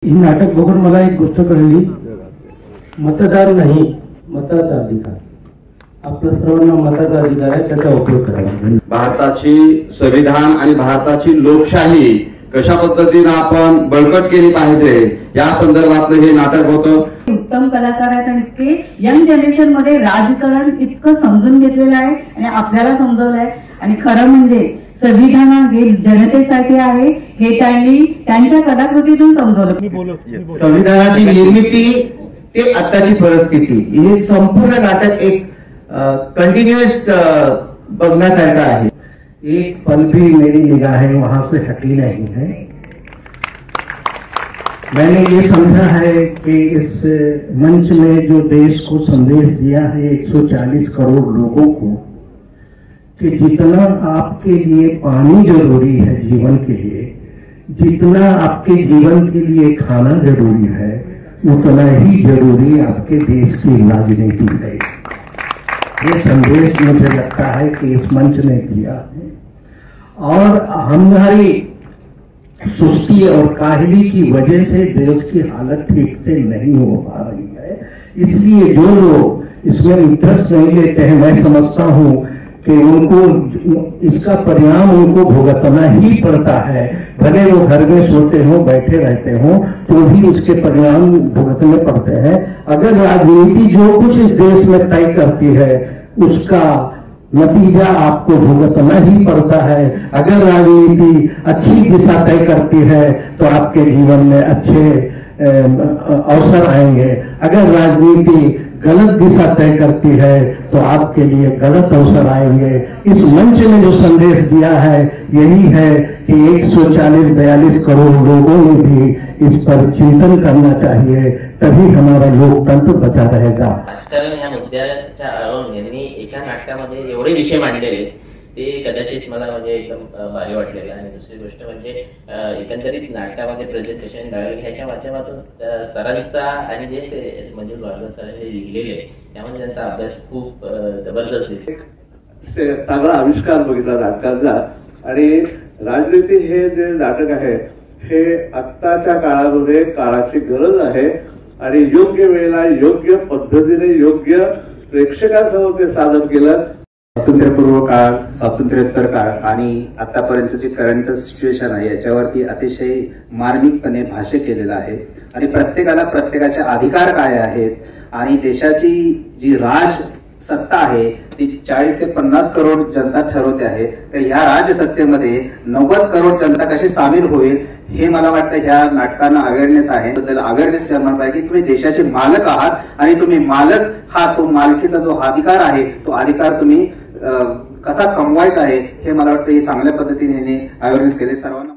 ही नाटक बघून मला एक गोष्ट कळली, मतदार नाही मताचा अधिकार. आपल्या सर्वांना मताचा अधिकार आहे, त्याचा उपयोग करावा. भारताची संविधान आणि भारताची लोकशाही कशा पद्धतीने आपण बळकट केली पाहिजे या संदर्भातलं हे नाटक होतं. उत्तम कलाकार आहेत आणि इतके यंग जनरेशन मध्ये राजकारण इतकं समजून घेतलेलं आहे आणि आपल्याला समजवलंय. आणि खरं म्हणजे संविधान हे जनतेसाठी आहे हे त्यांनी त्यांच्या कलाकृतीतून समजवलं. संविधानाची निर्मिती ते आताची परिस्थिती, हे संपूर्ण नाटक एक कंटिन्यूअस बघण्यासारखं आहे. एक पल भी मेरी निगाहें वहां से हटी नहीं है. मैंने ये समझा है कि इस मंच में जो देश को संदेश दिया है 140 करोड़ लोगों को, कि जितना आपके लिए पानी जरूरी है जीवन के लिए, जितना आपके जीवन के लिए खाना जरूरी है, उतना ही जरूरी आपके देश की राजनीति है. ये संदेश मुझे लगता है कि इस मंच ने दिया है. और हमारी सुस्ती और काहली की वजह से देश की हालत ठीक से नहीं हो पा रही है. इसलिए जो लोग इसमें इंटरेस्ट नहीं लेते हैं, मैं समझता हूं कि उनको इसका परिणाम उनको भुगतना ही पड़ता है. भले वो घर में सोते हो, बैठे रहते हो, तो भी उसके परिणाम भुगतने पड़ते हैं. अगर राजनीति जो कुछ इस देश में तय करती है उसका नतीजा आपको भुगतना ही पड़ता है. अगर राजनीति अच्छी दिशा तय करती है तो आपके जीवन में अच्छे अवसर आएंगे. अगर राजनीति गलत दिशा तय करती है तो आपके लिए गलत अवसर आएंगे. इस मंच ने जो संदेश दिया है यही है कि 140-42 करोड़ लोगों ने भी इस पर चिंतन करना चाहिए, तभी हमारा लोकतंत्र बचा रहेगा. राजकारण या मुद्द्याच्या आळून यांनी एका नाटकामध्ये एवढे विषय मांडलेले ते कदाचित मला म्हणजे एकदम भारी वाटलेलं. आणि दुसरी गोष्ट म्हणजे एकंदरीत नाटकामध्ये प्रेझेंटेशन डायलॉग ह्याच्या माध्यमातून सरांचा आणि जे मंजूर वाडकर सरांनी लिहिलेले आहे त्यामध्ये त्यांचा अभ्यास खूप जबरदस्त दिसतो. चांगला आविष्कार बघितला नाटकाचा. आणि राजनीती हे जे नाटक आहे हे आत्ताच्या काळामध्ये काळाची गरज आहे आणि योग्य वेळेला योग्य पद्धतीने योग्य प्रेक्षकांसमोर ते सादर केलं. स्वातंत्र्यपूर्व काळ, स्वातंत्र्योत्तर काळ आणि आतापर्यंतची करंट सिच्युएशन आहे याच्यावरती अतिशय मार्मिकपणे भाष्य केलेलं आहे. आणि प्रत्येकाला प्रत्येकाचे अधिकार काय आहेत आणि देशाची जी राज सत्ता आहे ती 40 ते 50 करोड जनता ठरवते आहे. तर ह्या राजसत्तेमध्ये 90 करोड जनता कशी सामील होईल हे मला वाटतं ह्या नाटकानं अवेअरनेस आहे. अवेअरनेस निर्माण पाहिजे की तुम्ही देशाचे मालक आहात आणि तुम्ही मालक हा तो मालकीचा जो अधिकार आहे तो अधिकार तुम्ही कसा कमवायचा आहे हे मला वाटतं हे चांगल्या पद्धतीने अवेअरनेस केले सर्वांना.